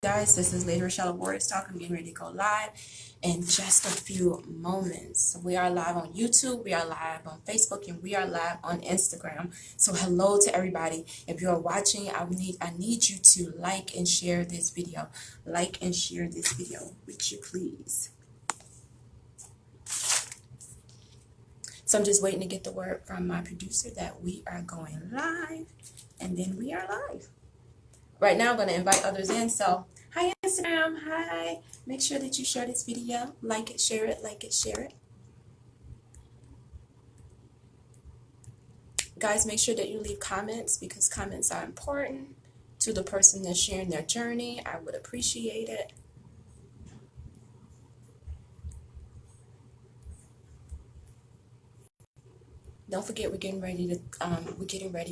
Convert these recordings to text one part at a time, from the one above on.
Guys, this is Lady ReShell of Warriors Talk. I'm getting ready to go live in just a few moments. We are live on YouTube, we are live on Facebook, and we are live on Instagram. So hello to everybody. If you are watching, I need you to like and share this video. Like and share this video, would you please? So I'm just waiting to get the word from my producer that we are going live, and then we are live. Right now I'm going to invite others in. So hi Instagram, hi. Make sure that you share this video. Like it, share it, like it, share it. Guys, make sure that you leave comments because comments are important to the person that's sharing their journey. I would appreciate it. Don't forget, we're getting ready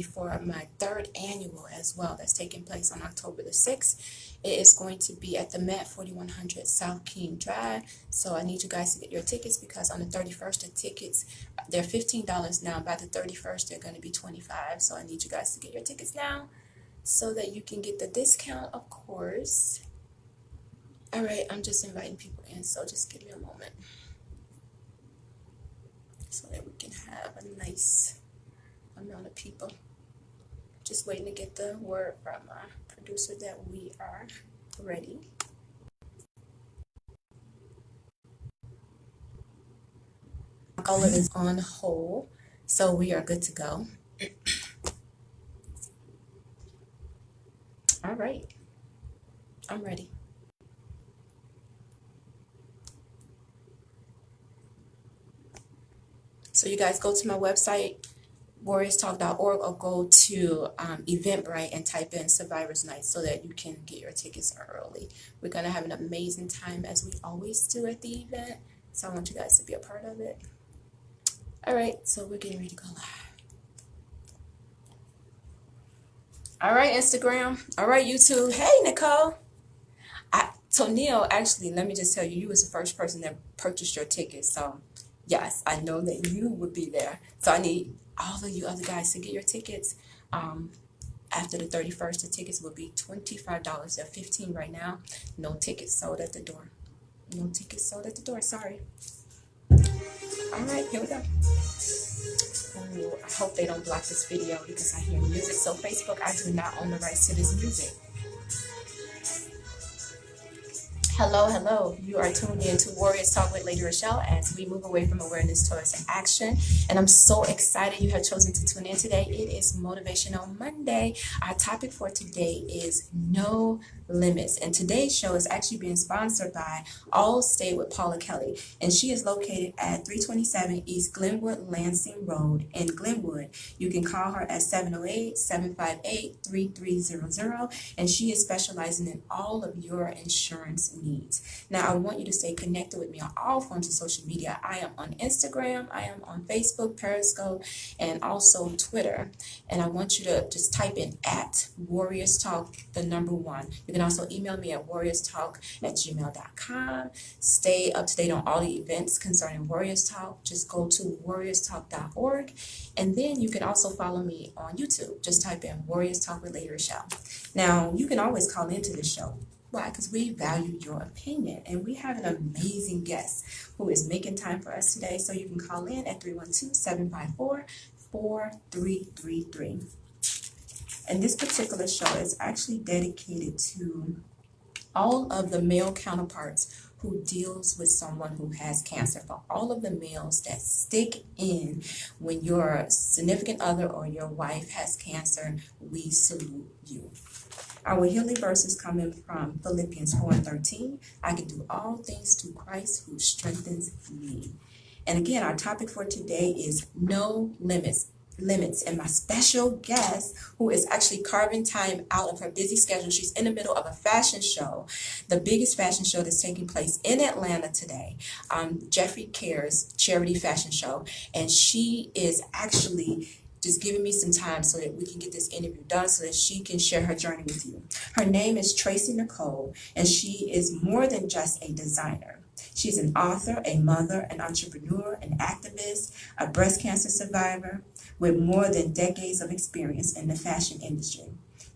for my third annual as well. That's taking place on October the 6th. It is going to be at the Met 4100 South King Drive. So I need you guys to get your tickets because on the 31st, the tickets, they're $15 now. By the 31st, they're going to be $25. So I need you guys to get your tickets now so that you can get the discount, of course. All right, I'm just inviting people in, so just give me a moment, so that we can have a nice amount of people. Just waiting to get the word from my producer that we are ready. Paula is on hold, so we are good to go. All right, I'm ready. So you guys go to my website, warriorstalk.org, or go to Eventbrite and type in Survivors Night so that you can get your tickets early. We're going to have an amazing time as we always do at the event. So I want you guys to be a part of it. All right, so we're getting ready to go live. All right, Instagram. All right, YouTube. Hey, Nicole. So Neil, actually, let me just tell you, you was the first person that purchased your ticket. So yes, I know that you would be there. So I need all of you other guys to get your tickets. After the 31st, the tickets will be $25. They're $15 right now. No tickets sold at the door. No tickets sold at the door. Sorry. All right, here we go. Ooh, I hope they don't block this video because I hear music. So Facebook, I do not own the rights to this music. Hello, hello. You are tuned in to Warriors Talk with Lady ReShell as we move away from awareness towards action. And I'm so excited you have chosen to tune in today. It is Motivational Monday. Our topic for today is no limits. And today's show is actually being sponsored by Allstate with PaulaKelly. And she is located at 327 East Glenwood Lansing Road in Glenwood. You can call her at 708-758-3300. And she is specializing in all of your insurance needs. Now, I want you to stay connected with me on all forms of social media. I am on Instagram, I am on Facebook, Periscope, and also Twitter. And I want you to just type in at Warriors Talk, the #1. You can also email me at warriorstalk@gmail.com. Stay up to date on all the events concerning Warriors Talk. Just go to warriorstalk.org. And then you can also follow me on YouTube. Just type in Warriors Talk with Lady ReShell. Now, you can always call into the show. Why? Because we value your opinion, and we have an amazing guest who is making time for us today. So you can call in at 312-754-4333. And this particular show is actually dedicated to all of the male counterparts who deals with someone who has cancer. For all of the males that stick in when your significant other or your wife has cancer, we salute you. Our healing verse is coming from Philippians 4:13. I can do all things through Christ who strengthens me. And again, our topic for today is no limits. And my special guest, who is actually carving time out of her busy schedule, she's in the middle of a fashion show, the biggest fashion show that's taking place in Atlanta today, Jeffrey Care's charity fashion show, and she is actually just giving me some time so that we can get this interview done so that she can share her journey with you. Her name is Tracy Nicole, and she is more than just a designer. She's an author, a mother, an entrepreneur, an activist, a breast cancer survivor with more than decades of experience in the fashion industry.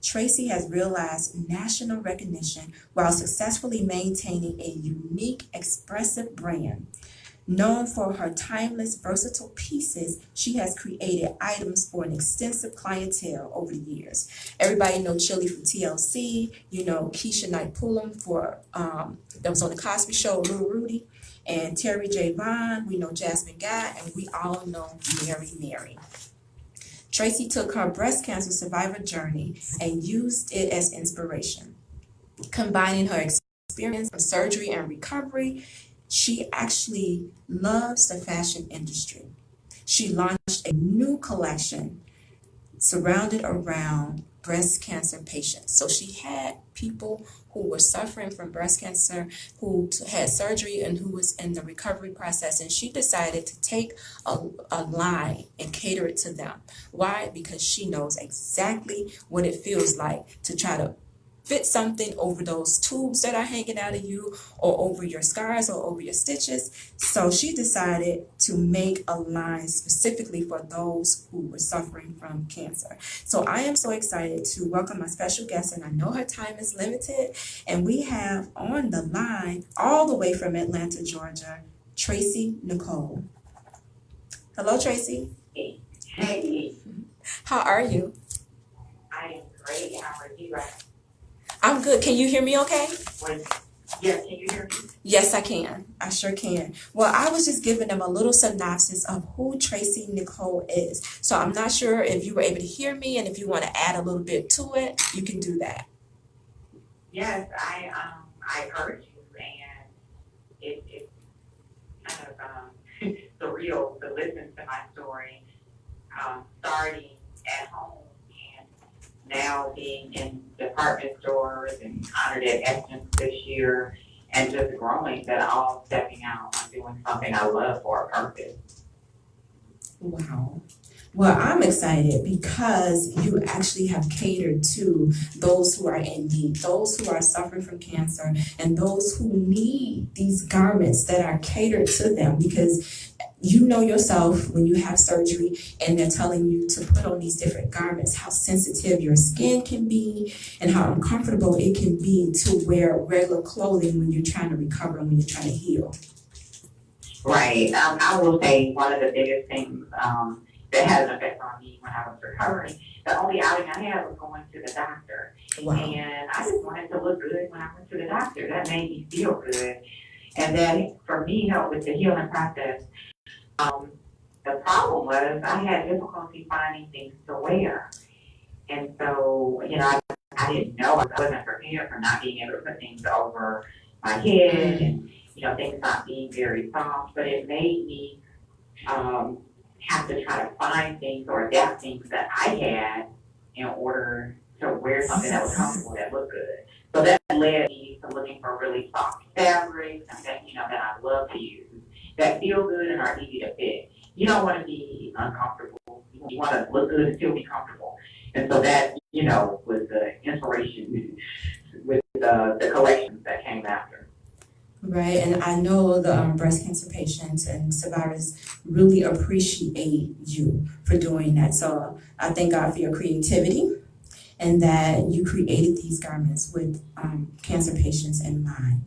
Tracy has realized national recognition while successfully maintaining a unique, expressive brand. Known for her timeless, versatile pieces, she has created items for an extensive clientele over the years. Everybody know Chili from TLC, you know Keisha Knight Pullum for that was on the Cosby Show, Little Rudy, and Terry J. Vaughn, we know Jasmine Guy, and we all know Mary Mary. Tracy took her breast cancer survivor journey and used it as inspiration. Combining her experience from surgery and recovery, she actually loves the fashion industry. She launched a new collection surrounded around breast cancer patients. So she had people who were suffering from breast cancer, who had surgery and who was in the recovery process. And she decided to take a line and cater it to them. Why? Because she knows exactly what it feels like to try to fit something over those tubes that are hanging out of you, or over your scars, or over your stitches. So she decided to make a line specifically for those who were suffering from cancer. So I am so excited to welcome my special guest, and I know her time is limited. And we have on the line, all the way from Atlanta, Georgia, Tracy Nicole. Hello, Tracy. Hey. How are you? I am great. How are you? I'm good. Can you hear me okay? Yes, can you hear me? Yes, I can. I sure can. Well, I was just giving them a little synopsis of who Tracy Nicole is. So I'm not sure if you were able to hear me, and if you want to add a little bit to it, you can do that. Yes, I heard you, and it's kind of surreal to listen to my story, starting at home and now being in department stores and honored at Essence this year, and just growing, that all stepping out on doing something I love for a purpose. Wow. Well, I'm excited because you actually have catered to those who are in need, those who are suffering from cancer, and those who need these garments that are catered to them. Because you know yourself, when you have surgery and they're telling you to put on these different garments, how sensitive your skin can be and how uncomfortable it can be to wear regular clothing when you're trying to recover and when you're trying to heal. Right. I will say one of the biggest things that had an effect on me when I was recovering, the only outing I had was going to the doctor. Wow. And I just wanted to look good when I went to the doctor. That made me feel good. And that, for me, helped with the healing process. The problem was I had difficulty finding things to wear. And so, I didn't know. I wasn't prepared for not being able to put things over my head and, things not being very soft. But it made me have to try to find things or adapt things that I had in order to wear something that was comfortable, that looked good. So that led me to looking for really soft fabrics and that I love to use, that feel good and are easy to fit. You don't want to be uncomfortable. You want to look good and still be comfortable. And so that, was the inspiration with the collections that came after. Right, and I know the breast cancer patients and survivors really appreciate you for doing that. So I thank God for your creativity and that you created these garments with cancer patients in mind.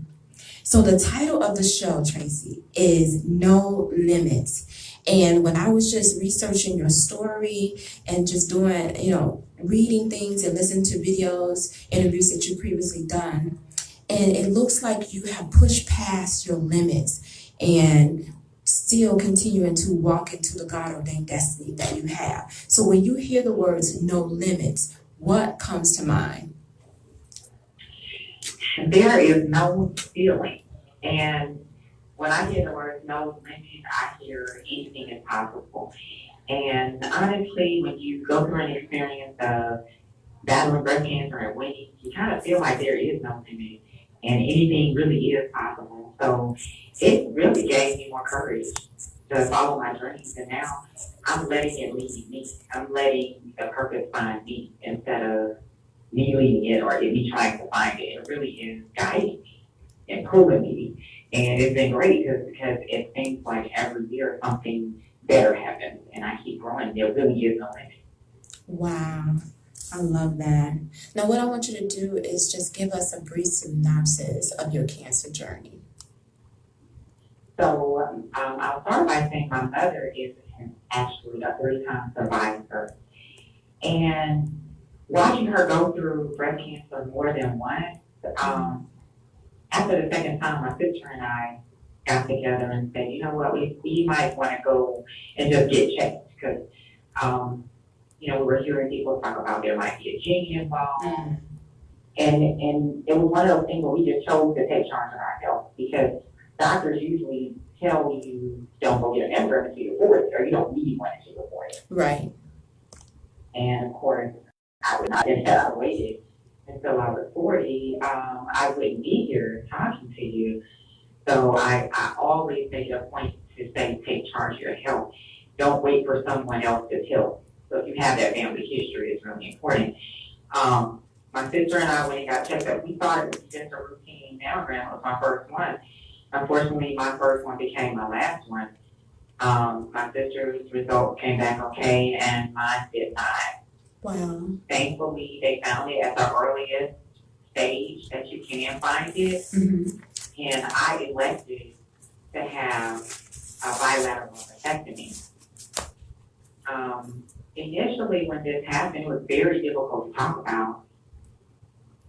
So the title of the show, Tracy, is No Limits. And when I was just researching your story and just doing, reading things and listening to videos, interviews that you previously done, and it looks like you have pushed past your limits and still continuing to walk into the God-ordained destiny that you have. So when you hear the words no limits, what comes to mind? There is no ceiling. And when I hear the words no limits, I hear anything is possible. And honestly, when you go through an experience of battling breast cancer and winning, you kind of feel like there is no limit. And anything really is possible. So it really gave me more courage to follow my dreams. And now I'm letting it lead me. I'm letting the purpose find me instead of me leading it or me trying to find it. It really is guiding me and pulling me. And it's been great because it seems like every year something better happens and I keep growing. There really is no limit. Wow. I love that. Now, what I want you to do is just give us a brief synopsis of your cancer journey. So I'll start by saying my mother is actually a 3-time survivor. And watching her go through breast cancer more than once, after the second time, my sister and I got together and said, you know what, we might want to go and just get checked because, we were hearing people talk about there might be a gene involved. And it was one of those things where we just chose to take charge of our health because doctors usually tell you don't go get an mammogram until you're 40 or you don't need one until you're 40. Right. And of course, I would not have waited until I was 40. I wouldn't be here talking to you. So I always make it a point to say take charge of your health. Don't wait for someone else to tell. So if you have that family history, it's really important. My sister and I, when we got checked up, we thought it was just a routine mammogram. It was my first one. Unfortunately, my first one became my last one. My sister's result came back okay, and mine did not. Wow. Thankfully, they found it at the earliest stage that you can find it. And I elected to have a bilateral mastectomy. Initially, when this happened, it was very difficult to talk about.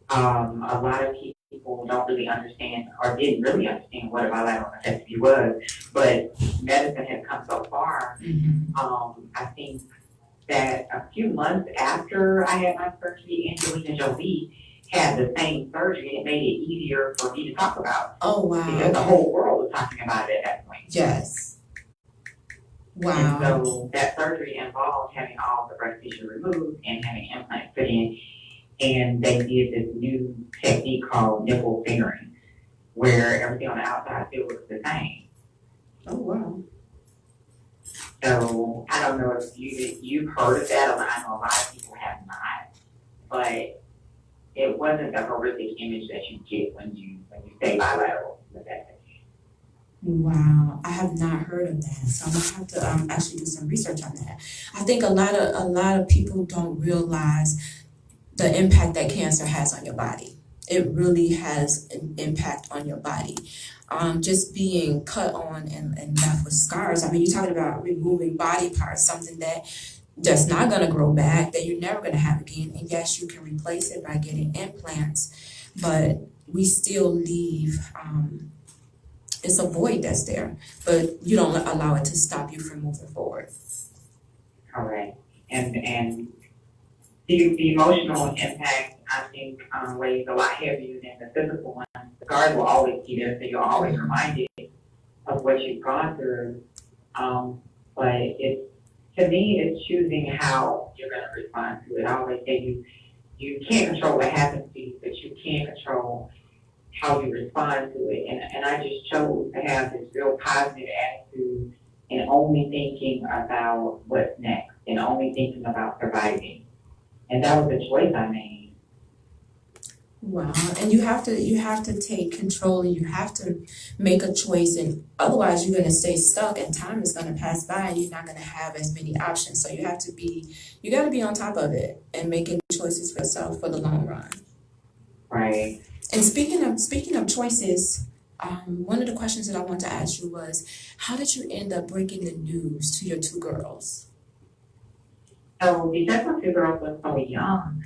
A lot of people don't really understand or didn't really understand what a bilateral mastectomy was, but medicine has come so far. I think that a few months after I had my surgery, Angelina Jolie had the same surgery, and it made it easier for me to talk about. Oh, wow. Because the whole world was talking about it at that point. Yes. Wow. And so that surgery involved having all the breast tissue removed and having implants put in. And they did this new technique called nipple fingering, where everything on the outside still looks the same. Oh, wow. So I don't know if you've heard of that. I know a lot of people have not, but it wasn't the horrific image that you get when you say bilateral mastectomy. Wow, I have not heard of that, so I'm gonna have to actually do some research on that. I think a lot of people don't realize the impact that cancer has on your body. It really has an impact on your body. Just being cut on and left with scars. I mean, you're talking about removing body parts, something that's not gonna grow back, that you're never gonna have again. And yes, you can replace it by getting implants, but we still leave it's a void that's there, but you don't allow it to stop you from moving forward. Correct. And the emotional impact, I think, weighs a lot heavier than the physical one. The scars will always be there, so you're always reminded of what you've gone through. But to me, it's choosing how you're going to respond to it. I always say you can't control what happens to you, but you can control how you respond to it. And I just chose to have this real positive attitude and only thinking about what's next and only thinking about surviving. And that was the choice I made. Wow, and you have to take control, and you have to make a choice, and otherwise you're gonna stay stuck and time is gonna pass by and you're not gonna have as many options. So you gotta be on top of it and making choices for yourself for the long run. Right. And speaking of choices, one of the questions that I wanted to ask you was, how did you end up breaking the news to your 2 girls? So because my 2 girls were so young,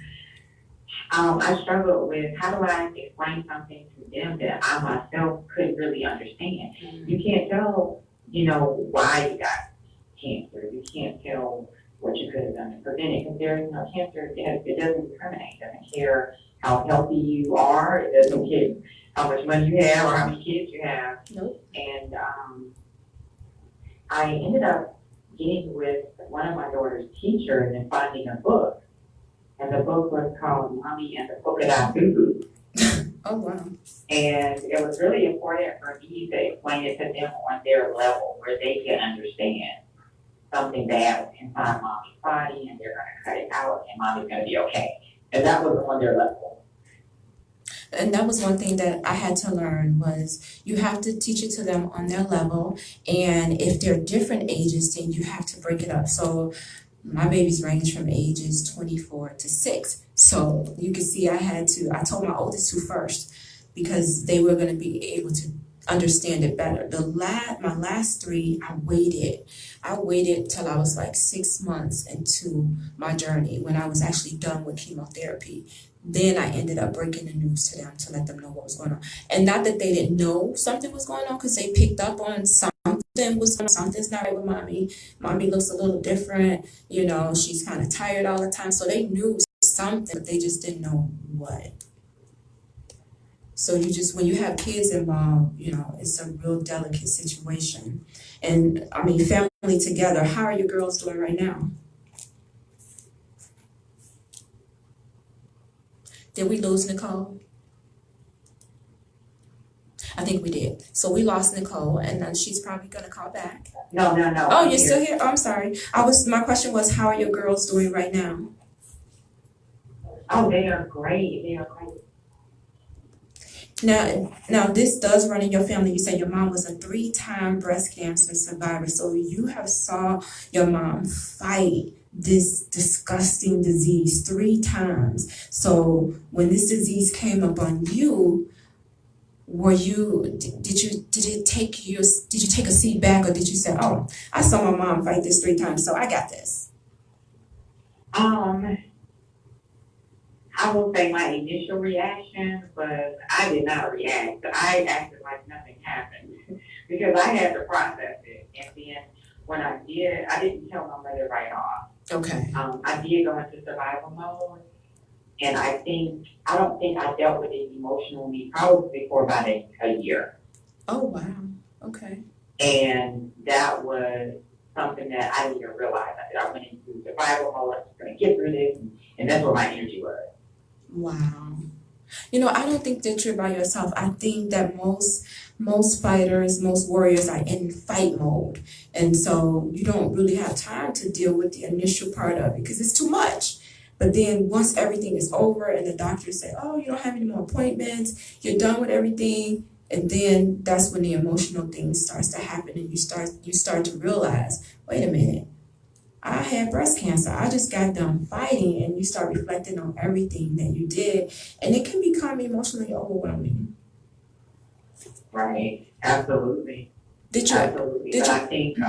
I struggled with how do I explain something to them that I myself couldn't really understand. You can't tell, why you got cancer. You can't tell what you could have done to prevent it because there's no cancer. It doesn't discriminate. It doesn't care how healthy you are. It doesn't care how much money you have or how many kids you have. Nope. And I ended up getting with one of my daughter's teachers and finding a book. And the book was called Mommy and the Polka Dot Boo-Boo. Oh, wow. And it was really important for me to explain it to them on their level where they can understand something bad inside mommy's body and they're going to cut it out and mommy's going to be okay. And that was on their level. And that was one thing that I had to learn was you have to teach it to them on their level. And if they're different ages, then you have to break it up. So My babies range from ages 24 to 6. So you can see I told my oldest two first because they were going to be able to understand it better. My last three, I waited till I was like 6 months into my journey when I was actually done with chemotherapy. Then I ended up breaking the news to them to let them know what was going on. And not that they didn't know something was going on, because they picked up on something's not right with mommy. Mommy looks a little different, she's kind of tired all the time. So they knew something, but they just didn't know what. So when you have kids involved, it's a real delicate situation. And I mean, family together, how are your girls doing right now? Did we lose Nicole? I think we did. So we lost Nicole, and then she's probably gonna call back. No. Oh, you're still here? Oh, I'm sorry. My question was, how are your girls doing right now? Oh, they are great. They are great. Now this does run in your family. You said your mom was a 3-time breast cancer survivor. So you have saw your mom fight this disgusting disease 3 times. So when this disease came upon you, did you take a seat back, or did you say, oh, I saw my mom fight this 3 times, so I got this? I will say my initial reaction was I did not react. I acted like nothing happened because I had to process it. And then when I didn't tell my mother right off. Okay. I did go into survival mode, and I don't think I dealt with it emotionally probably for about a year. Oh, wow. Okay. And that was something that I didn't even realize. I went into survival mode. I was going to get through this, and that's where my energy was. Wow. I don't think that you're by yourself. I think that most fighters, most warriors are in fight mode. And so you don't really have time to deal with the initial part of it because it's too much. But then once everything is over and the doctors say, oh, you don't have any more appointments, you're done with everything, and then that's when the emotional thing starts to happen, and you start to realize, wait a minute, I had breast cancer. I just got done fighting, and you start reflecting on everything that you did, and it can become emotionally overwhelming. Right. Absolutely. Absolutely. But I think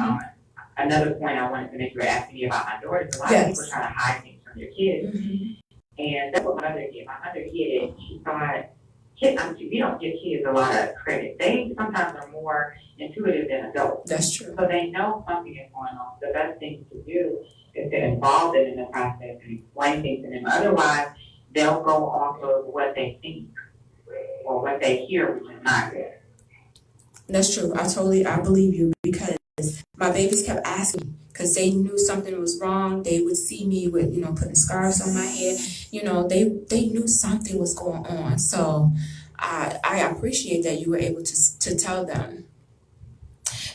another point I wanted to make, you were asking me about my daughters. A lot of people try to hide things from their kids. Mm-hmm. And that's what my mother did. My mother hid it. She thought, we don't give kids a lot of credit. They sometimes are more intuitive than adults. That's true. So they know something is going on. The best thing to do is to involve them in the process and explain things to them. Otherwise, they'll go off of what they think or what they hear, which is not good. That's true. I believe you, because my babies kept asking, because they knew something was wrong. They would see me with, putting scarves on my head. They knew something was going on. So I appreciate that you were able to tell them.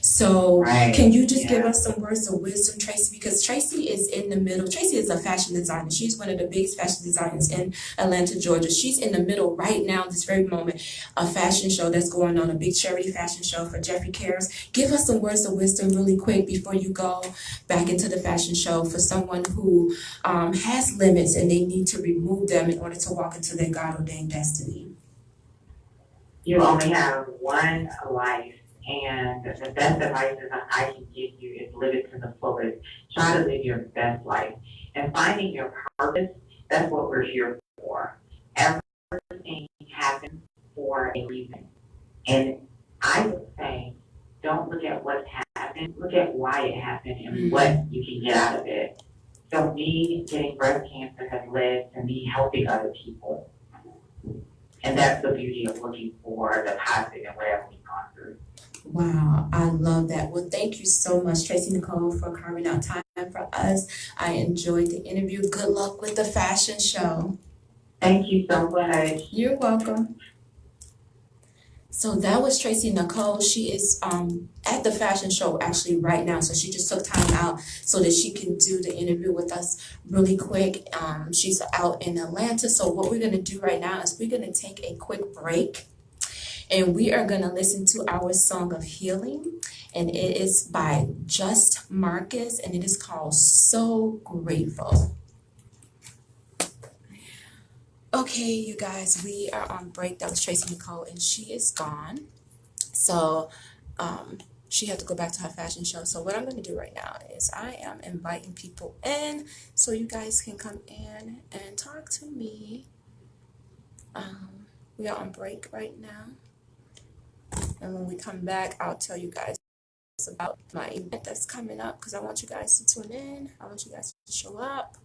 So Can you just give us some words of wisdom, Tracy? Because Tracy is in the middle. Tracy is a fashion designer. She's one of the biggest fashion designers in Atlanta, Georgia. She's in the middle right now, this very moment, a fashion show that's going on, a big charity fashion show for Jeffrey Cares. Give us some words of wisdom really quick before you go back into the fashion show for someone who has limits and they need to remove them in order to walk into their God-ordained destiny. You only have one life. And the best advice that I can give you is live it to the fullest. Try to live your best life. And finding your purpose, that's what we're here for. Everything happens for a reason. And I would say, don't look at what happened, look at why it happened and what you can get out of it. So me getting breast cancer has led to me helping other people. And that's the beauty of looking for the positive in whatever we've gone through. Wow, I love that. Well, thank you so much, Tracy Nicole, for carving out time for us. I enjoyed the interview. Good luck with the fashion show. Thank you so much. You're welcome. So that was Tracy Nicole. She is at the fashion show actually right now. So she just took time out so that she can do the interview with us really quick. She's out in Atlanta. So what we're going to do right now is we're going to take a quick break. And we are going to listen to our song of healing. and it is by Just Marcus, and it is called So Grateful. Okay, you guys, we are on break. That was Tracy Nicole, and she is gone. So she had to go back to her fashion show. So what I'm going to do right now is I am inviting people in so you guys can come in and talk to me. We are on break right now. And when we come back, I'll tell you guys about my event that's coming up because I want you guys to tune in. I want you guys to show up.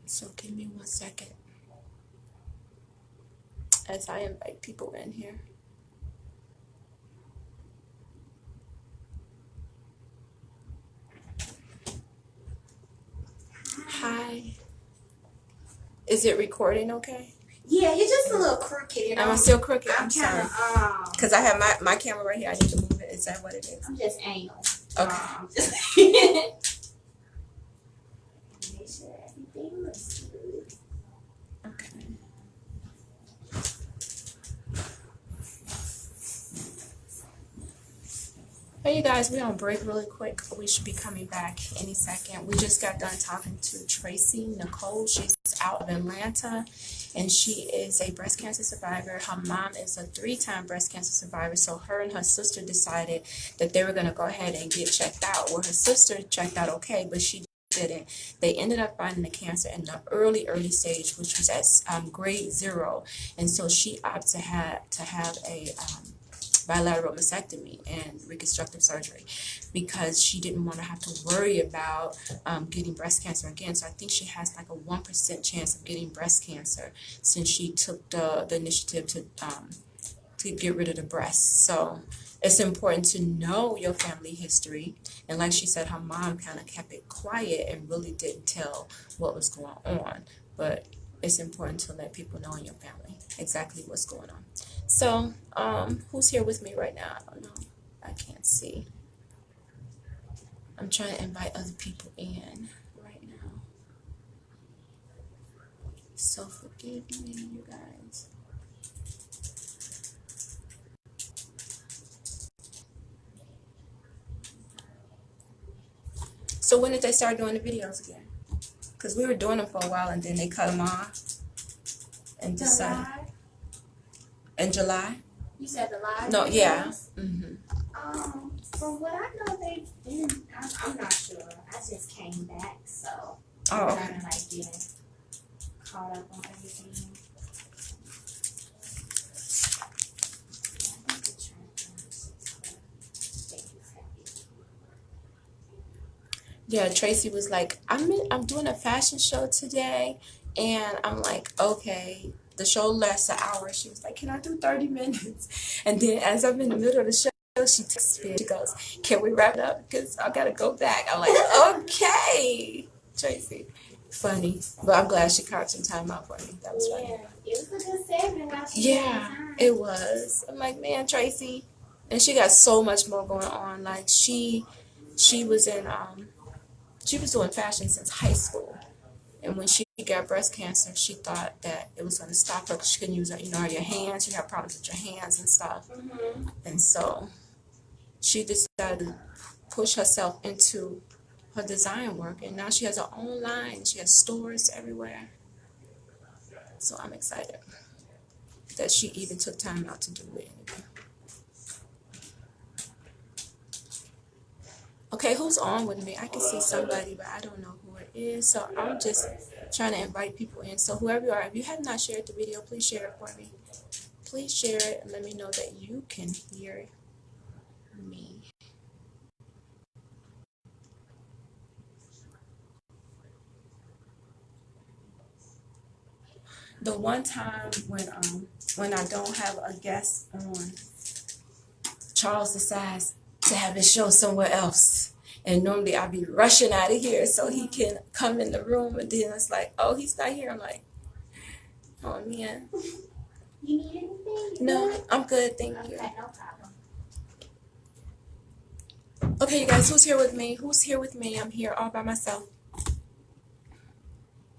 So give me 1 second as I invite people in here. Hi. Is it recording okay? Yeah, you're just a little crooked. You know? Am I still crooked? I'm kinda, sorry. Because I have my camera right here. I need to move it. Is that what it is? I'm just anal. Okay. Make sure everything looks good. Okay. Hey, you guys, we're on break really quick. We should be coming back any second. We just got done talking to Tracy Nicole. She's out of Atlanta, and she is a breast cancer survivor. Her mom is a 3-time breast cancer survivor, so her and her sister decided that they were going to go ahead and get checked out. Well, her sister checked out okay, but she didn't. They ended up finding the cancer in the early stage, which was at grade 0, and so she opted to have a bilateral mastectomy and reconstructive surgery because she didn't want to have to worry about getting breast cancer again. So I think she has like a 1% chance of getting breast cancer since she took the initiative to get rid of the breast. So it's important to know your family history. And like she said, her mom kind of kept it quiet and really didn't tell what was going on. But it's important to let people know in your family exactly what's going on. So, who's here with me right now? I don't know. I can't see. I'm trying to invite other people in right now. So forgive me, you guys. So when did they start doing the videos again? Because we were doing them for a while and then they cut them off. And decided. In July? You said the live? No, videos? yeah. From what I know, they've been. I'm not sure. I just came back, so I'm Oh, trying to like get caught up on everything. yeah. Tracy was like, I'm doing a fashion show today, and I'm like, okay. The show lasts an hour. She was like, can I do 30 minutes? And then as I'm in the middle of the show, she texts me. She goes, can we wrap it up? Because I got to go back. I'm like, okay, Tracy. Funny. But I'm glad she carved some time out for me. That was funny. Yeah, it was a good segment. Yeah, it was. I'm like, man, Tracy. And she got so much more going on. Like, she was in, she was doing fashion since high school. And when she got breast cancer, she thought that it was going to stop her because she couldn't use her, your hands. You have problems with your hands and stuff. Mm-hmm. And so she decided to push herself into her design work. And now she has her own line. She has stores everywhere. So I'm excited that she even took time out to do it. Okay, who's on with me? I can see somebody, but I don't know who it is. So I'm just trying to invite people in. So whoever you are, if you have not shared the video, please share it for me. Please share it and let me know that you can hear me. The one time when I don't have a guest on, Charles decides to have his show somewhere else. And normally I'd be rushing out of here so he can come in the room, and then it's like, oh, he's not here. I'm like, oh man. You need anything? No, I'm good, thank you. Okay, no problem. Okay, you guys, who's here with me? Who's here with me? I'm here all by myself.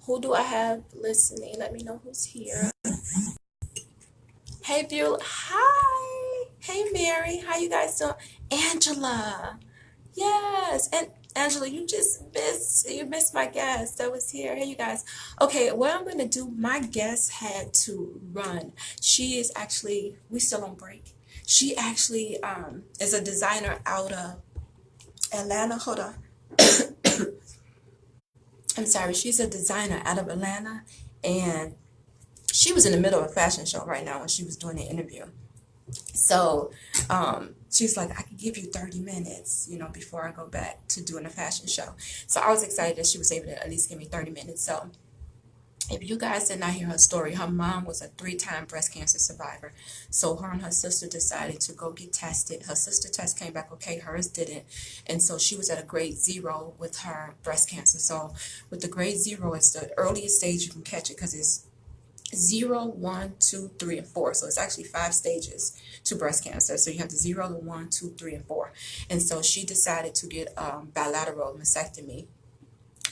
Who do I have listening? Let me know who's here. Hey, Beulah. Hi. Hey, Mary, how you guys doing? Angela, yes, and Angela, you missed my guest that was here. Hey, you guys. Okay, what I'm gonna do, my guest had to run. She is actually, we still on break. She actually is a designer out of Atlanta. Hold on. I'm sorry, she's a designer out of Atlanta, and she was in the middle of a fashion show right now when she was doing the interview. So she's like, I could give you 30 minutes, before I go back to doing a fashion show. So I was excited that she was able to at least give me 30 minutes. So if you guys did not hear her story, her mom was a 3-time breast cancer survivor. So her and her sister decided to go get tested. Her sister test came back okay, hers didn't. And so she was at a grade 0 with her breast cancer. So with the grade 0, it's the earliest stage you can catch it because it's 0, 1, 2, 3, and 4. So it's actually 5 stages to breast cancer. So you have the 0, the 1, 2, 3, and 4. And so she decided to get bilateral mastectomy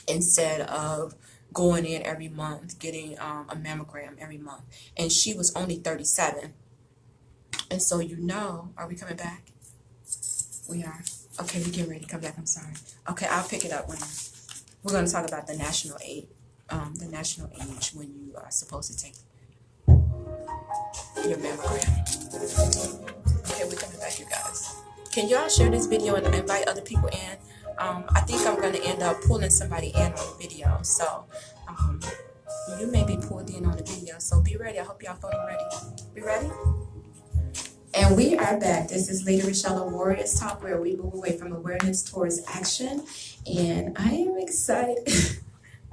instead of going in every month, getting a mammogram every month. And she was only 37. And so are we coming back? We are. Okay, we're getting ready to come back. I'm sorry. Okay, I'll pick it up when we're going to talk about the national age when you are supposed to take your mammogram. Okay, we're coming back, you guys. Can y'all share this video and invite other people in? I think I'm going to end up pulling somebody in on the video. So you may be pulled in on the video. So be ready. I hope y'all voting ready. Be ready? And we are back. This is Lady ReShell Warriors Talk, where we move away from awareness towards action. And I am excited.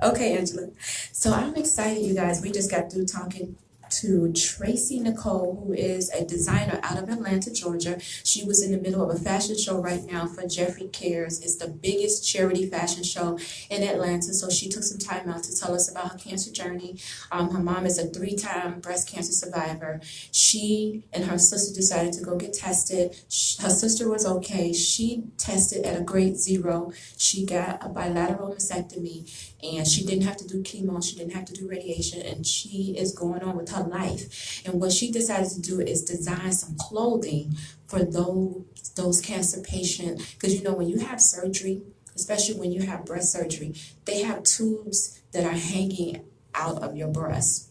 Okay, Angela. So I'm excited, you guys. We just got through talking to Tracy Nicole, who is a designer out of Atlanta, Georgia. She was in the middle of a fashion show right now for Jeffrey Cares. It's the biggest charity fashion show in Atlanta. So she took some time out to tell us about her cancer journey. Her mom is a 3-time breast cancer survivor. She and her sister decided to go get tested. Her sister was okay. She tested at a grade 0. She got a bilateral mastectomy, and she didn't have to do chemo. She didn't have to do radiation, and she is going on with her life. And what she decided to do is design some clothing for those cancer patients, because when you have surgery, especially when you have breast surgery, they have tubes that are hanging out of your breast,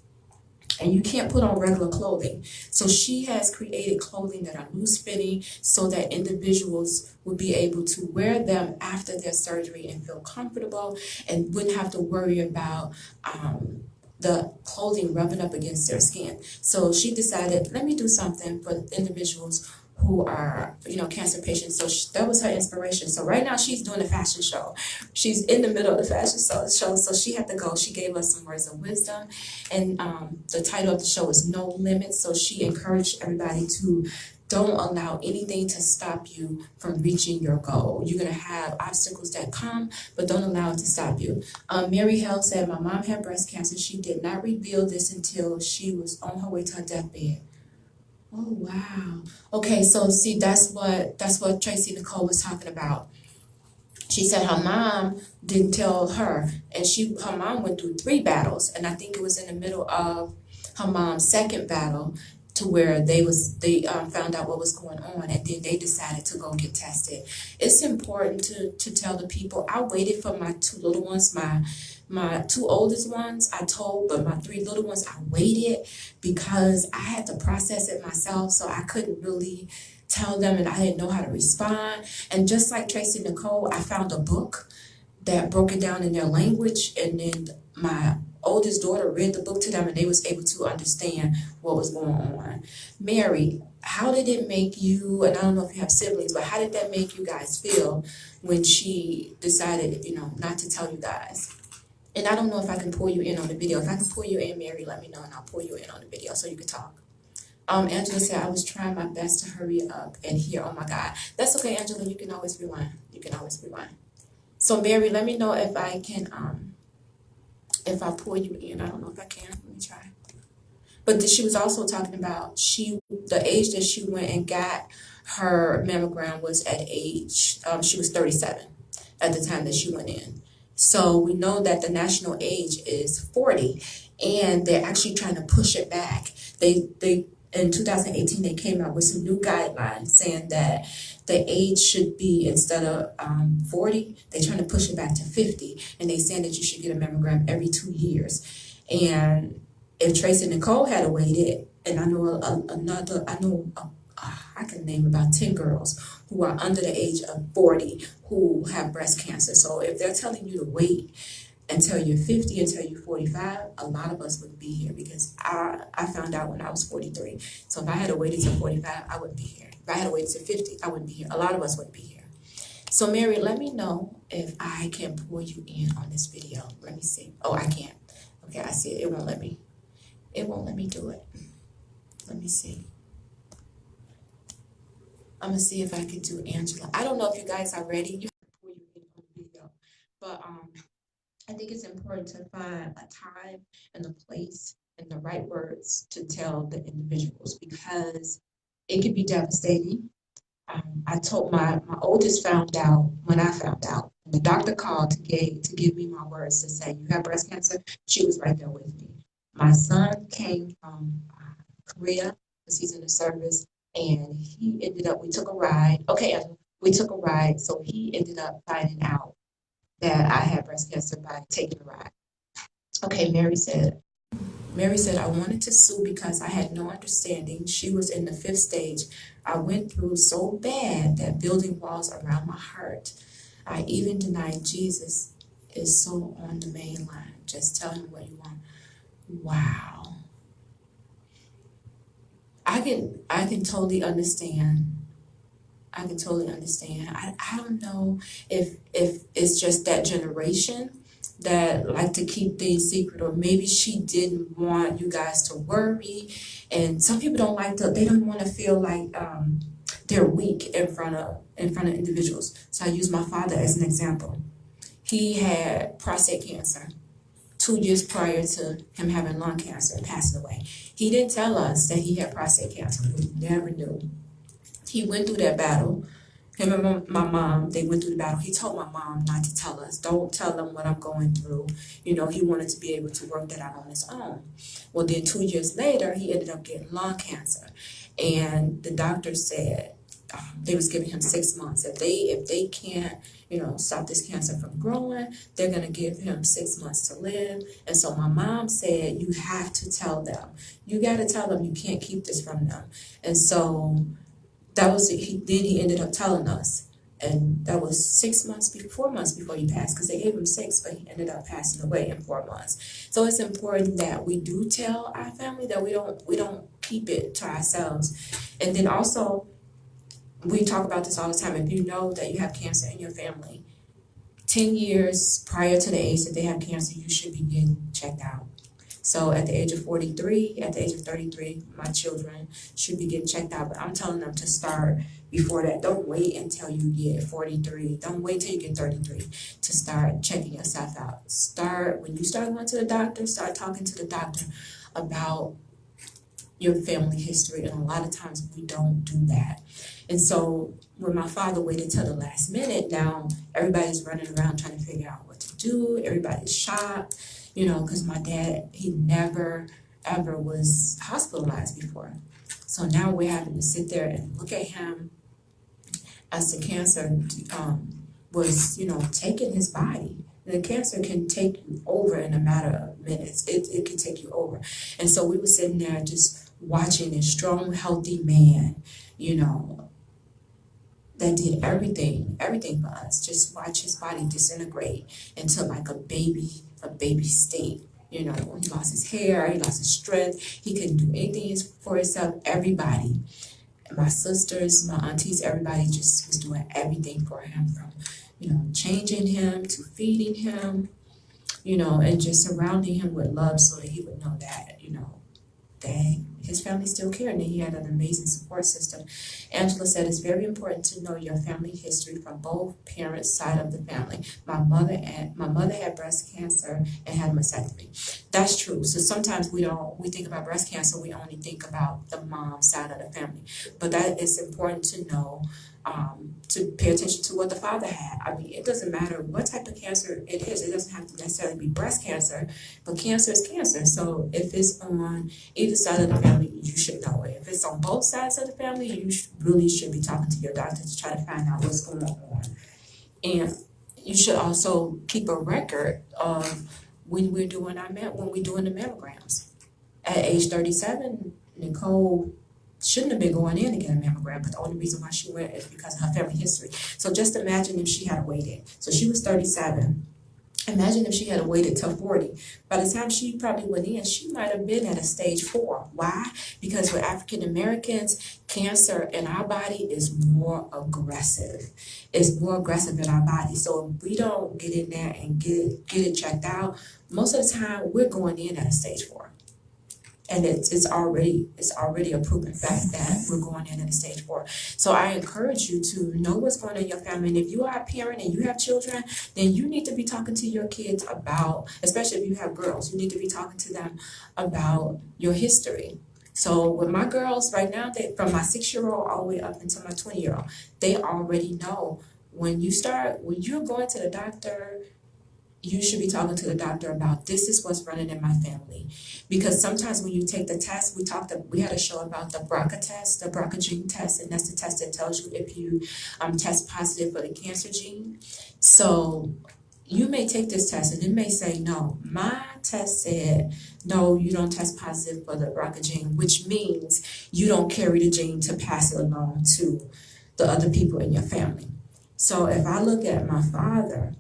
and you can't put on regular clothing. So she has created clothing that are loose fitting so that individuals would be able to wear them after their surgery and feel comfortable and wouldn't have to worry about the clothing rubbing up against their skin. So she decided, let me do something for individuals who are, cancer patients. So that was her inspiration. So right now she's doing a fashion show. She's in the middle of the fashion show, so she had to go. She gave us some words of wisdom. And the title of the show is No Limits. So she encouraged everybody to don't allow anything to stop you from reaching your goal. You're going to have obstacles that come, but don't allow it to stop you. Mary Held said, my mom had breast cancer. She did not reveal this until she was on her way to her deathbed. Oh, wow. Okay, so see, that's what Tracy Nicole was talking about. She said her mom didn't tell her, and her mom went through 3 battles, and I think it was in the middle of her mom's 2nd battle to where they found out what was going on, and then they decided to go get tested. It's important to tell the people. I waited for my 2 little ones, my 2 oldest ones I told, but my 3 little ones I waited because I had to process it myself, so I couldn't really tell them, and I didn't know how to respond. And just like Tracy Nicole, I found a book that broke it down in their language, and then my oldest daughter read the book to them, and they was able to understand what was going on. Mary, how did it make you, and I don't know if you have siblings, but how did that make you guys feel when she decided, not to tell you guys? And I don't know if I can pull you in on the video. If I can pull you in, Mary, let me know, and I'll pull you in on the video so you can talk. Angela said, I was trying my best to hurry up and hear. Oh my God. That's okay, Angela. You can always rewind. So Mary, let me know if I can, if I pull you in. I don't know if I can. Let me try. But she was also talking about the age that she went and got her mammogram was at age, she was 37 at the time that she went in. So we know that the national age is 40, and they're actually trying to push it back. They in 2018, they came out with some new guidelines saying that the age should be, instead of 40, they're trying to push it back to 50, and they're saying that you should get a mammogram every 2 years. And if Tracy Nicole had waited, and I know I can name about 10 girls who are under the age of 40 who have breast cancer. So if they're telling you to wait until you're 50, until you're 45, a lot of us wouldn't be here, because I found out when I was 43. So if I had to wait until 45, I wouldn't be here. If I had to wait until 50, I wouldn't be here. A lot of us wouldn't be here. So Mary, let me know if I can pull you in on this video. Let me see. Oh, I can't. Okay, I see it. It won't let me. It won't let me do it. Let me see. I'm gonna see if I can do Angela. I don't know if you guys are ready. You can pull you in on the video, but I think it's important to find a time and a place and the right words to tell the individuals, because it could be devastating. I told my oldest found out when I found out. The doctor called to give me my words to say, you have breast cancer. She was right there with me. My son came from Korea, because he's in the service, and he ended up, we took a ride. Okay, we took a ride, so he ended up finding out that I had breast cancer by taking a ride. Okay, Mary said, I wanted to sue because I had no understanding. She was in the 5th stage. I went through so bad that building walls around my heart. I even denied Jesus is so on the main line. Just tell him what you want. Wow. I can totally understand. I don't know if it's just that generation that like to keep things secret, or maybe she didn't want you guys to worry. And some people don't like they don't want to feel like they're weak in front of individuals. So I use my father as an example. He had prostate cancer 2 years prior to him having lung cancer and passing away. He didn't tell us that he had prostate cancer. We never knew. He went through that battle. Him and my mom, they went through the battle. He told my mom not to tell us. Don't tell them what I'm going through. You know, he wanted to be able to work that out on his own. Well, then 2 years later, he ended up getting lung cancer. And the doctor said they was giving him 6 months. If they can't, stop this cancer from growing, they're going to give him 6 months to live. And so my mom said, you have to tell them. You got to tell them. You can't keep this from them. And so that was it. He ended up telling us, and that was 4 months before he passed, because they gave him 6, but he ended up passing away in 4 months. So it's important that we do tell our family, that we don't keep it to ourselves. And then also, we talk about this all the time. If you know that you have cancer in your family, 10 years prior to the age that they have cancer, you should be getting checked out. So at the age of 43, at the age of 33, my children should be getting checked out. But I'm telling them to start before that. Don't wait until you get 43. Don't wait till you get 33 to start checking yourself out. When you start going to the doctor, start talking to the doctor about your family history. And a lot of times we don't do that. And so when my father waited till the last minute, now everybody's running around trying to figure out what to do. Everybody's shocked. Because my dad, he never, ever was hospitalized before. So now we're having to sit there and look at him as the cancer was, taking his body. The cancer can take you over in a matter of minutes. It can take you over. And so we were sitting there just watching this strong, healthy man, that did everything for us. Just watch his body disintegrate into like a baby state. He lost his hair, he lost his strength, he couldn't do anything for himself. Everybody, my sisters, my aunties, everybody just was doing everything for him, from changing him to feeding him, and just surrounding him with love so that he would know that, that his family still cared, and he had an amazing support system. Angela said it's very important to know your family history from both parents' side of the family. My mother had breast cancer and had a mastectomy. That's true. So sometimes we think about breast cancer, we only think about the mom side of the family. But that is important to know, to pay attention to what the father had. I mean, it doesn't matter what type of cancer it is. It doesn't have to necessarily be breast cancer, but cancer is cancer. So if it's on either side of the family, you should know it. If it's on both sides of the family, you really should be talking to your doctor to try to find out what's going on. And you should also keep a record of when we're doing the mammograms. At age 37, Nicole shouldn't have been going in to get a mammogram, but the only reason why she went is because of her family history. So just imagine if she had waited. So she was 37. Imagine if she had waited till 40. By the time she probably went in, she might have been at a stage 4. Why? Because with African Americans, cancer in our body is more aggressive. It's more aggressive in our body. So if we don't get in there and get it checked out, most of the time we're going in at a stage 4. And it's already a proven fact that we're going in at a stage 4. So I encourage you to know what's going on in your family. And if you are a parent and you have children, then you need to be talking to your kids about, especially if you have girls, you need to be talking to them about your history. So with my girls right now, from my 6-year-old all the way up until my 20-year-old, they already know when you're going to the doctor, you should be talking to the doctor about this is what's running in my family. Because sometimes when you take the test, we had a show about the BRCA test, the BRCA gene test, and that's the test that tells you if you test positive for the cancer gene. So you may take this test and it may say, no, my test said, no, you don't test positive for the BRCA gene, which means you don't carry the gene to pass it along to the other people in your family. So if I look at my father,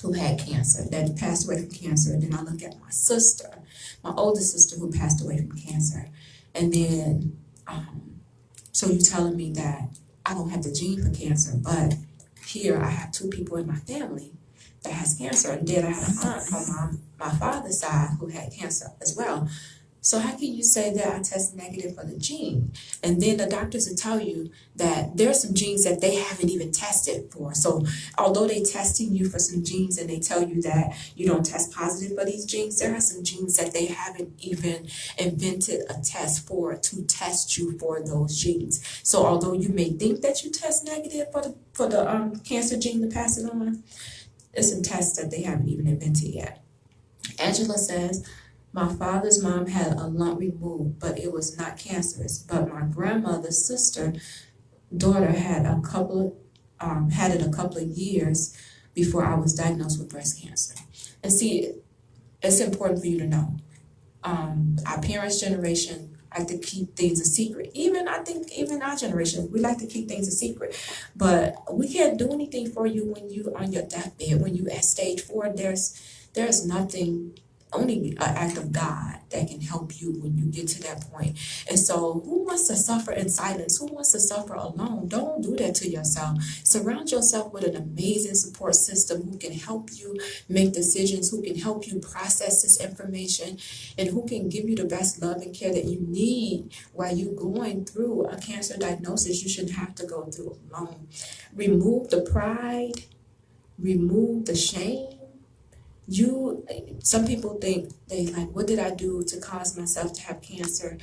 who had cancer, that passed away from cancer, and then I look at my sister, my older sister who passed away from cancer, and then, so you're telling me that I don't have the gene for cancer, but here I have 2 people in my family that has cancer, and then I had an aunt on my father's side who had cancer as well. So how can you say that I test negative for the gene? And then the doctors will tell you that there are some genes that they haven't even tested for. So although they're testing you for some genes and they tell you that you don't test positive for these genes, there are some genes that they haven't even invented a test for to test you for those genes. So although you may think that you test negative for the cancer gene to pass it on, it's some tests that they haven't even invented yet. Angela says, my father's mom had a lump removed, but it was not cancerous. But my grandmother's daughter had it a couple of years before I was diagnosed with breast cancer. And see, it's important for you to know. Our parents' generation like to keep things a secret. I think even our generation, we like to keep things a secret. But we can't do anything for you when you're on your deathbed. When you're at stage 4, there's nothing. Only an act of God that can help you when you get to that point. And so who wants to suffer in silence? Who wants to suffer alone? Don't do that to yourself. Surround yourself with an amazing support system who can help you make decisions, who can help you process this information, and who can give you the best love and care that you need while you're going through a cancer diagnosis you shouldn't have to go through alone. Remove the pride, remove the shame. Some people think what did I do to cause myself to have cancer?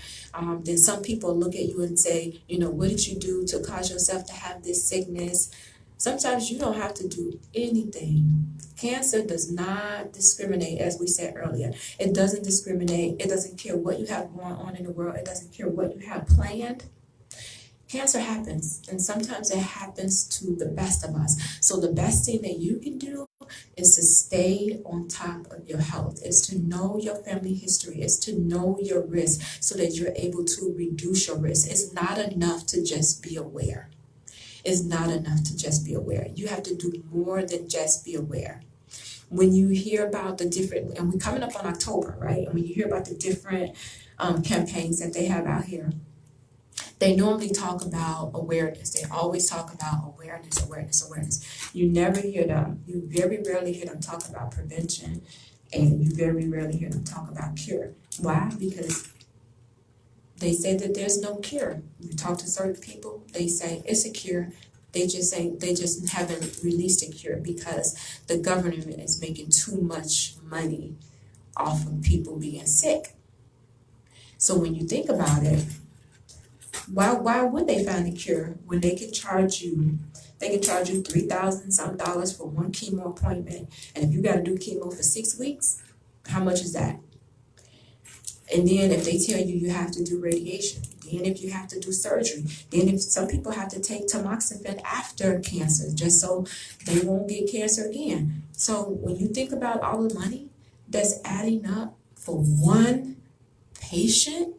Then some people look at you and say, what did you do to cause yourself to have this sickness? Sometimes you don't have to do anything. Cancer does not discriminate, as we said earlier. It doesn't discriminate. It doesn't care what you have going on in the world. It doesn't care what you have planned. Cancer happens, and sometimes it happens to the best of us. So the best thing that you can do is to stay on top of your health, is to know your family history, is to know your risk so that you're able to reduce your risk. It's not enough to just be aware. It's not enough to just be aware. You have to do more than just be aware. When you hear about the different, and we're coming up on October, right? And when you hear about the different campaigns that they have out here, they normally talk about awareness. They always talk about awareness. You never hear them. You very rarely hear them talk about prevention, and you very rarely hear them talk about cure. Why? Because they say that there's no cure. You talk to certain people, they say it's a cure. They just haven't released a cure because the government is making too much money off of people being sick. So when you think about it, why would they find a cure when they can charge you $3,000 some for one chemo appointment, and if you got to do chemo for 6 weeks, how much is that? And then if they tell you you have to do radiation, then if you have to do surgery, then if some people have to take tamoxifen after cancer just so they won't get cancer again. So when you think about all the money that's adding up for one patient,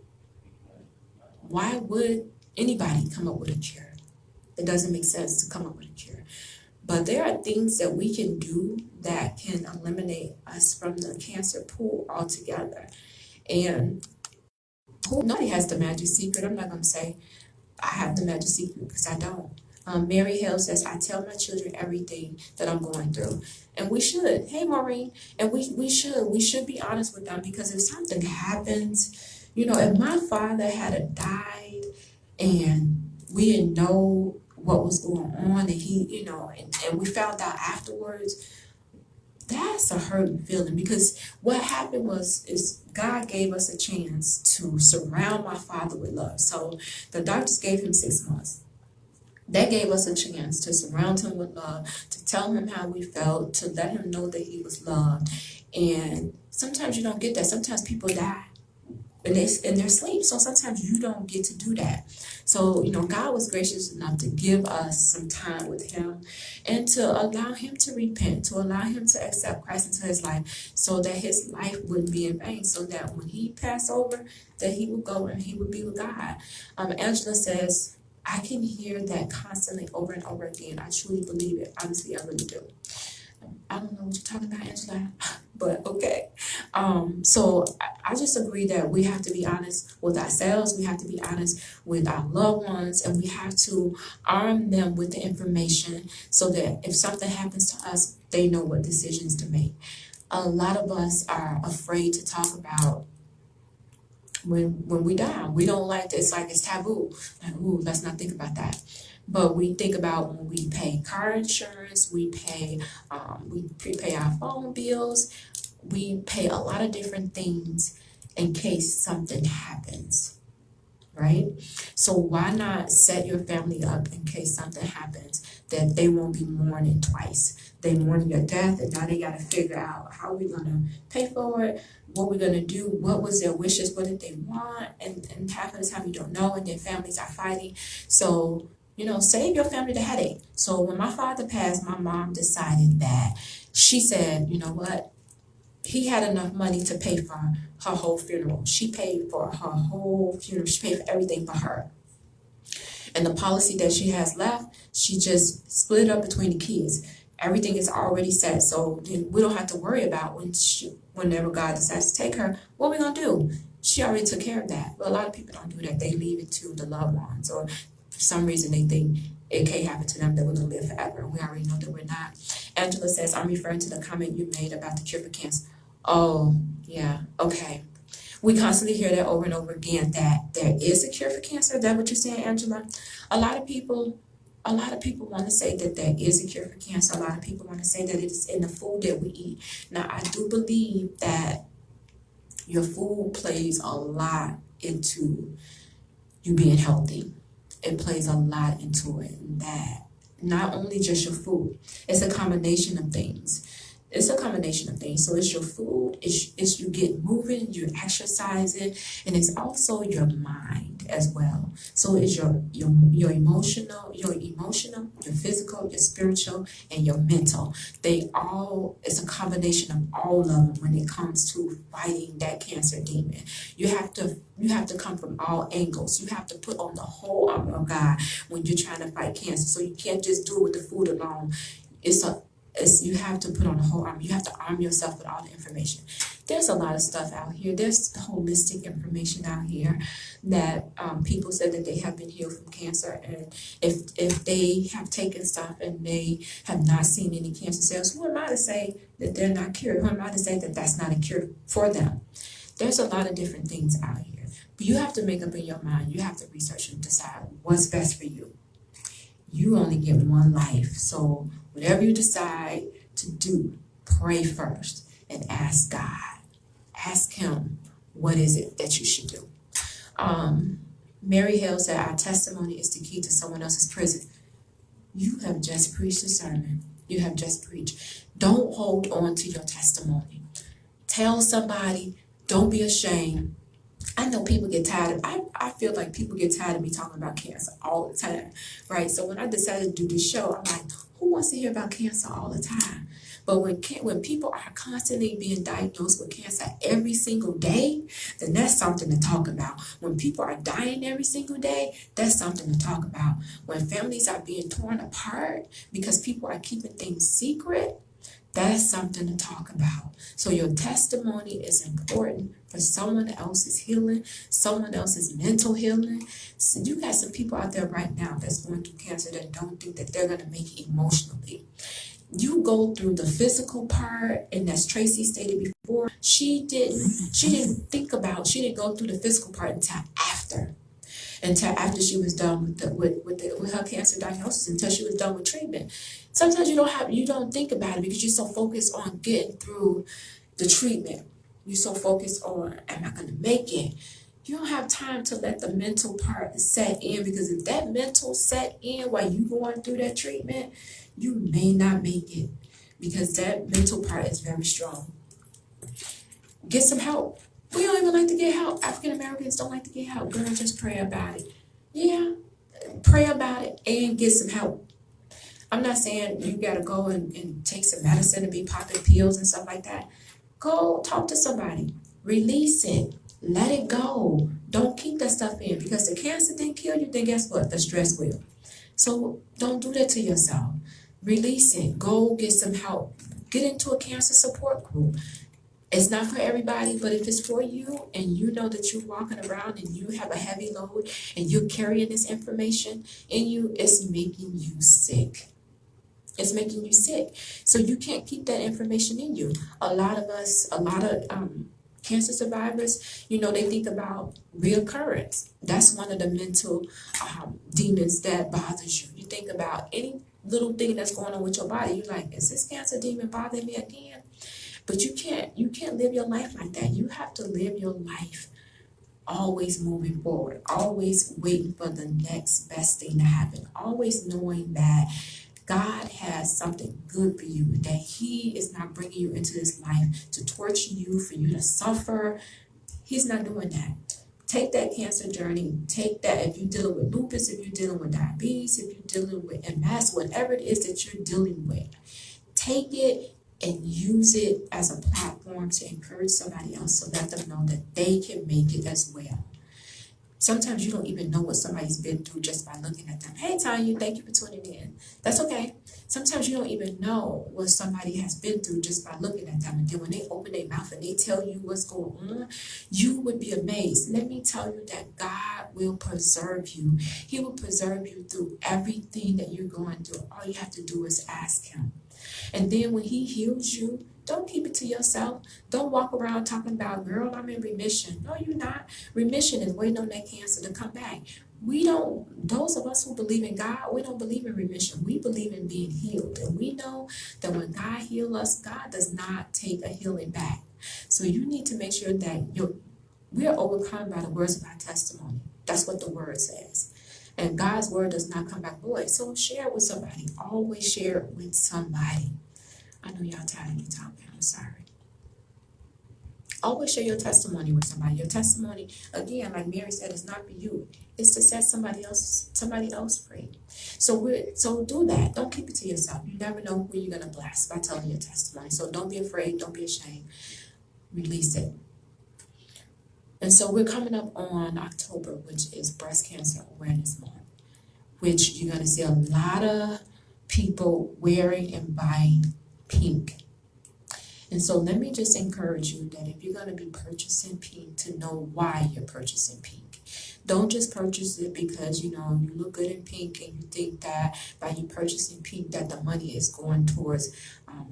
why would anybody come up with a cure? It doesn't make sense to come up with a cure. But there are things that we can do that can eliminate us from the cancer pool altogether. And nobody has the magic secret. I'm not going to say I have the magic secret because I don't. Mary Hill says, I tell my children everything that I'm going through. And we should. Hey, Maureen. And we should be honest with them, because if something happens, you know, if my father had died and we didn't know what was going on, and he, you know, and we found out afterwards, that's a hurting feeling, because what happened is God gave us a chance to surround my father with love. So the doctors gave him 6 months. That gave us a chance to surround him with love, to tell him how we felt, to let him know that he was loved. And sometimes you don't get that. Sometimes people die in their sleep. So sometimes you don't get to do that. So, you know, God was gracious enough to give us some time with him and to allow him to repent, to allow him to accept Christ into his life, so that his life wouldn't be in vain, so that when he passed over, that he would go and he would be with God. Angela says, I can hear that constantly over and over again. I truly believe it. Honestly, I really do. I don't know what you're talking about, Angela, but okay. So I just agree that we have to be honest with ourselves. We have to be honest with our loved ones, and we have to arm them with the information so that if something happens to us, they know what decisions to make. A lot of us are afraid to talk about when we die. We don't like this, like it's taboo. Like, ooh, let's not think about that. But we think about when we pay car insurance, we prepay our phone bills, we pay a lot of different things in case something happens, right? So why not set your family up in case something happens, that they won't be mourning twice. They mourn your death, and now they got to figure out how we're going to pay for it, what we're going to do, what was their wishes, what did they want, and half of the time you don't know, and their families are fighting. So, you know, save your family the headache. So when my father passed, my mom decided that, she said, you know what, he had enough money to pay for her whole funeral. She paid for her whole funeral. She paid for everything for her. And the policy that she has left, she just split it up between the kids. Everything is already set, so then we don't have to worry about whenever God decides to take her, what we gonna do? She already took care of that. But a lot of people don't do that. They leave it to the loved ones, or for some reason they think it can't happen to them, that we're gonna live forever. We already know that we're not. Angela says, I'm referring to the comment you made about the cure for cancer. Oh, yeah, okay. We constantly hear that over and over again, that there is a cure for cancer. Is that what you're saying, Angela? A lot of people want to say that there is a cure for cancer. A lot of people want to say that it's in the food that we eat. Now, I do believe that your food plays a lot into you being healthy. It plays a lot into it. And that not only just your food, it's a combination of things. It's a combination of things. So it's your food, it's you get moving, you're exercising, and it's also your mind as well. So it's your emotional, your physical, your spiritual, and your mental. It's a combination of all of them when it comes to fighting that cancer demon. You have to come from all angles. You have to put on the whole armor of God when you're trying to fight cancer. So you can't just do it with the food alone. You have to put on the whole armor. You have to arm yourself with all the information. There's a lot of stuff out here. There's holistic information out here that people said that they have been healed from cancer. And if they have taken stuff and they have not seen any cancer cells, who am I to say that they're not cured? Who am I to say that that's not a cure for them? There's a lot of different things out here. But you have to make up in your mind. You have to research and decide what's best for you. You only get one life. So whatever you decide to do, pray first and ask God. Ask him, what is it that you should do? Mary Hill said, our testimony is the key to someone else's prison. You have just preached a sermon. You have just preached. Don't hold on to your testimony. Tell somebody, don't be ashamed. I know people get tired of, I feel like people get tired of me talking about cancer all the time, right? So when I decided to do this show, I'm like, who wants to hear about cancer all the time? But when people are constantly being diagnosed with cancer every single day, then that's something to talk about. When people are dying every single day, that's something to talk about. When families are being torn apart because people are keeping things secret, that's something to talk about. So your testimony is important for someone else's healing, someone else's mental healing. So you got some people out there right now that's going through cancer that don't think that they're going to make it emotionally. You go through the physical part, and as Tracy stated before, she didn't go through the physical part until after she was done with her cancer diagnosis, until she was done with treatment. Sometimes you don't think about it because you're so focused on getting through the treatment. You're so focused on, am I gonna make it? You don't have time to let the mental part set in, because if that mental set in while you going through that treatment, you may not make it, because that mental part is very strong. Get some help. We don't even like to get help. African Americans don't like to get help. Girl, just pray about it. Yeah, pray about it and get some help. I'm not saying you gotta go and take some medicine and be popping pills and stuff like that. Go talk to somebody. Release it. Let it go. Don't keep that stuff in, because the cancer didn't kill you, then guess what? The stress will. So don't do that to yourself. Release it. Go get some help. Get into a cancer support group. It's not for everybody, but if it's for you and you know that you're walking around and you have a heavy load and you're carrying this information in you, it's making you sick. It's making you sick. So you can't keep that information in you. A lot of cancer survivors, they think about reoccurrence. That's one of the mental demons that bothers you. You think about any little thing that's going on with your body. You're like, is this cancer demon bothering me again? But you can't live your life like that. You have to live your life always moving forward, always waiting for the next best thing to happen, always knowing that God has something good for you, that He is not bringing you into this life to torture you, for you to suffer. He's not doing that. Take that cancer journey. Take that if you're dealing with lupus, if you're dealing with diabetes, if you're dealing with MS, whatever it is that you're dealing with. Take it and use it as a platform to encourage somebody else, so let them know that they can make it as well. Sometimes you don't even know what somebody's been through just by looking at them. Hey, Tanya, thank you for tuning in. That's okay. Sometimes you don't even know what somebody has been through just by looking at them. And then when they open their mouth and they tell you what's going on, you would be amazed. Let me tell you that God will preserve you. He will preserve you through everything that you're going through. All you have to do is ask Him. And then when He heals you, don't keep it to yourself. Don't walk around talking about, girl, I'm in remission. No, you're not. Remission is waiting on that cancer to come back. Those of us who believe in God, we don't believe in remission. We believe in being healed. And we know that when God heals us, God does not take a healing back. So you need to make sure that we are overcome by the words of our testimony. That's what the word says. And God's word does not come back void. So share it with somebody. Always share it with somebody. I know y'all tired of me talking. I'm sorry. Always share your testimony with somebody. Your testimony, again, like Mary said, is not for you. It's to set somebody else free. So do that. Don't keep it to yourself. You never know who you're gonna bless by telling your testimony. So don't be afraid. Don't be ashamed. Release it. And so we're coming up on October, which is Breast Cancer Awareness Month, which you're gonna see a lot of people wearing and buying pink. And so let me just encourage you that if you're going to be purchasing pink, to know why you're purchasing pink. Don't just purchase it because you look good in pink and you think that by you purchasing pink that the money is going towards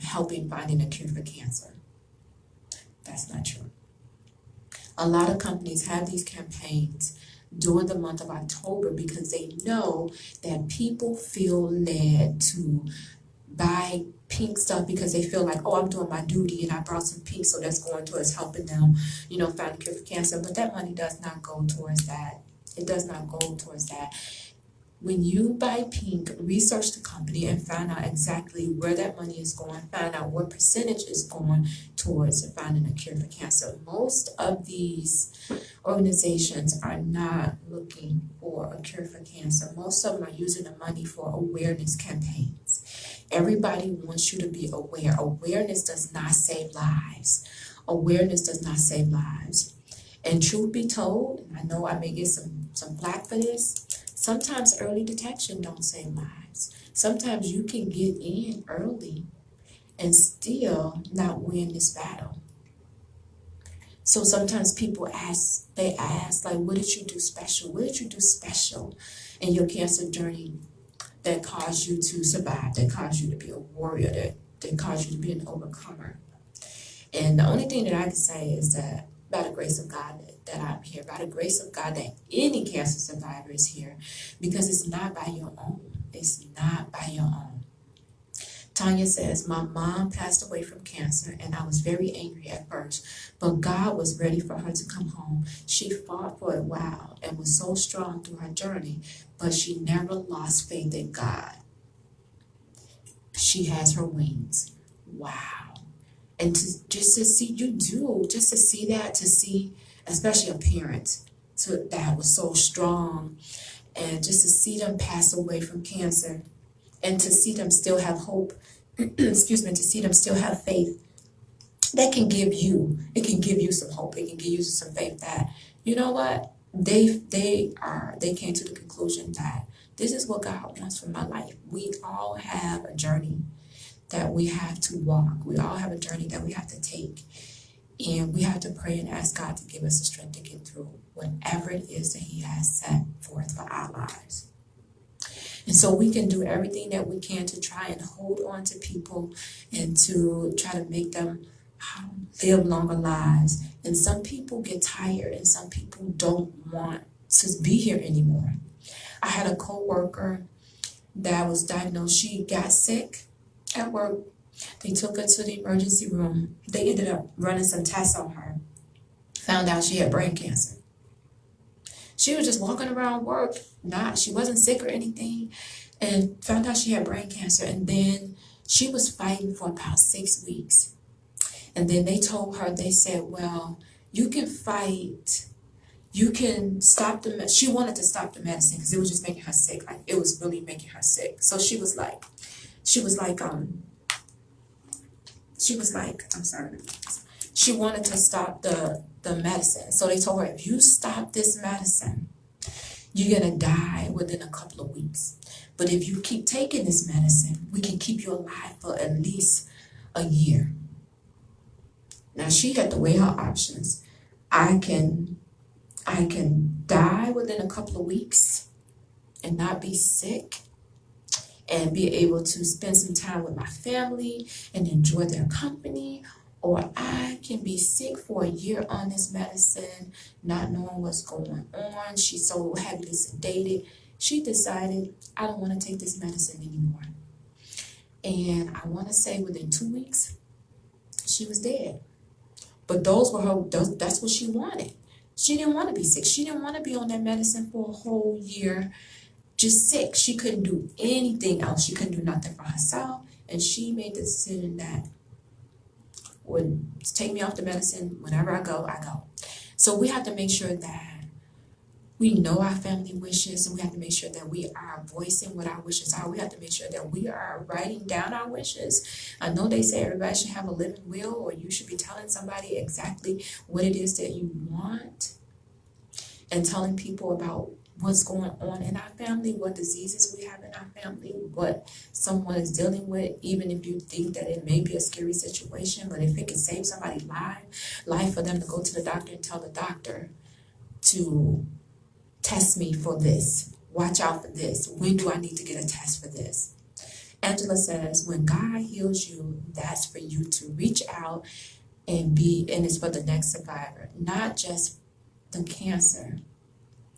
helping finding a cure for cancer. That's not true. A lot of companies have these campaigns during the month of October because they know that people feel led to buy pink stuff because they feel like, oh, I'm doing my duty and I brought some pink, so that's going towards helping them, find a cure for cancer. But that money does not go towards that. It does not go towards that. When you buy Pink, research the company and find out exactly where that money is going, find out what percentage is going towards finding a cure for cancer. Most of these organizations are not looking for a cure for cancer. Most of them are using the money for awareness campaigns. Everybody wants you to be aware. Awareness does not save lives. Awareness does not save lives. And truth be told, and I know I may get some flack for this, sometimes early detection don't save lives. Sometimes you can get in early and still not win this battle. So sometimes people ask, like, what did you do special? What did you do special in your cancer journey that caused you to survive, that caused you to be a warrior, that caused you to be an overcomer? And the only thing that I can say is that by the grace of God that I'm here, by the grace of God that any cancer survivor is here, because it's not by your own. It's not by your own. Tanya says, my mom passed away from cancer and I was very angry at first, but God was ready for her to come home. She fought for a while and was so strong through her journey, but she never lost faith in God. She has her wings. Wow. And just to see that, to see, especially a parent that was so strong, and just to see them pass away from cancer, and to see them still have hope, to see them still have faith, it can give you some hope. It can give you some faith that, you know what, they came to the conclusion that this is what God wants for my life. We all have a journey that we have to walk. We all have a journey that we have to take. And we have to pray and ask God to give us the strength to get through whatever it is that He has set forth for our lives. And so we can do everything that we can to try and hold on to people and to try to make them live longer lives. And some people get tired and some people don't want to be here anymore. I had a coworker that was diagnosed. She got sick at work. They took her to the emergency room. They ended up running some tests on her. Found out she had brain cancer. She was just walking around work. She wasn't sick or anything. And found out she had brain cancer. And then she was fighting for about 6 weeks. And then they told her, they said, well, you can fight. You can stop the She wanted to stop the medicine because it was just making her sick. Like, it was really making her sick. So she was like, I'm sorry. She wanted to stop the medicine. So they told her, if you stop this medicine, you're going to die within a couple of weeks. But if you keep taking this medicine, we can keep you alive for at least a year. Now she had to weigh her options. I can die within a couple of weeks and not be sick, and be able to spend some time with my family and enjoy their company, or I can be sick for a year on this medicine, not knowing what's going on. She's so heavily sedated. She decided, I don't want to take this medicine anymore. And I want to say within 2 weeks, she was dead. But that's what she wanted. She didn't want to be sick. She didn't want to be on that medicine for a whole year, just sick. She couldn't do anything else. She couldn't do nothing for herself. And she made the decision that would take me off the medicine. Whenever I go, I go. So we have to make sure that we know our family wishes, and we have to make sure that we are voicing what our wishes are. We have to make sure that we are writing down our wishes. I know they say everybody should have a living will, or you should be telling somebody exactly what it is that you want, and telling people about what's going on in our family, what diseases we have in our family, what someone is dealing with, even if you think that it may be a scary situation, but if it can save somebody's life for them to go to the doctor and tell the doctor to test me for this, watch out for this, when do I need to get a test for this? Angela says, when God heals you, that's for you to reach out and it's for the next survivor, not just the cancer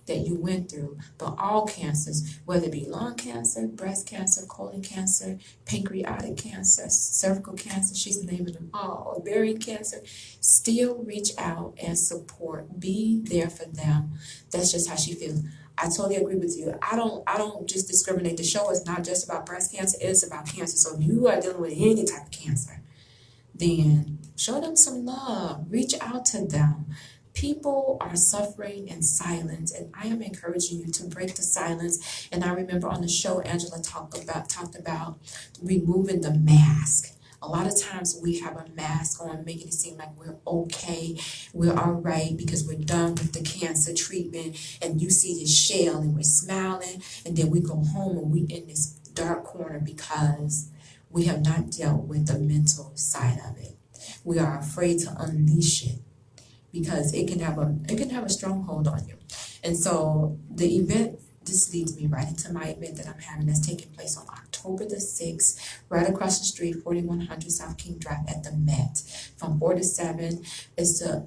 that you went through, but all cancers, whether it be lung cancer, breast cancer, colon cancer, pancreatic cancer, cervical cancer, she's naming them all, ovarian cancer. Still reach out and support. Be there for them. That's just how she feels. I totally agree with you. I don't just discriminate. The show is not just about breast cancer, it's about cancer. So if you are dealing with any type of cancer, then show them some love. Reach out to them. People are suffering in silence, and I am encouraging you to break the silence. And I remember on the show, Angela talked about removing the mask. A lot of times we have a mask on, making it seem like we're okay, we're all right because we're done with the cancer treatment, and you see this shell and we're smiling, and then we go home and we in this dark corner because we have not dealt with the mental side of it. We are afraid to unleash it because it can have a stronghold on you. And so the event, this leads me right into my event that I'm having that's taking place on October the 6th, right across the street, 4100 South King Drive at the Met, from 4 to 7. It's the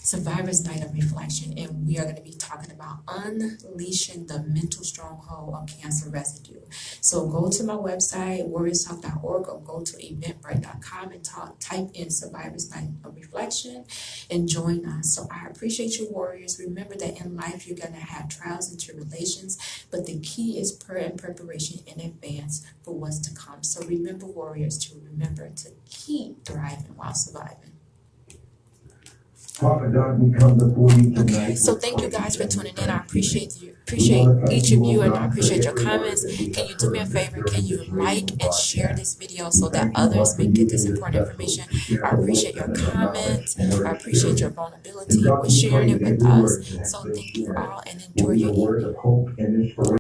Survivor's Night of Reflection, and we are going to be talking about unleashing the mental stronghold of cancer residue. So go to my website, warriorstalk.org, or go to eventbrite.com and type in Survivor's Night of Reflection and join us. So I appreciate you, warriors. Remember that in life you're going to have trials and tribulations, but the key is prayer and preparation in advance for what's to come. So remember, warriors, to remember to keep thriving while surviving. Okay, so thank you guys for tuning in. I appreciate each of you, and I appreciate your comments. Can you do me a favor? Can you like and share this video so that others may get this important information? I appreciate your comments. I appreciate your vulnerability with sharing it with us. So thank you all and enjoy your evening.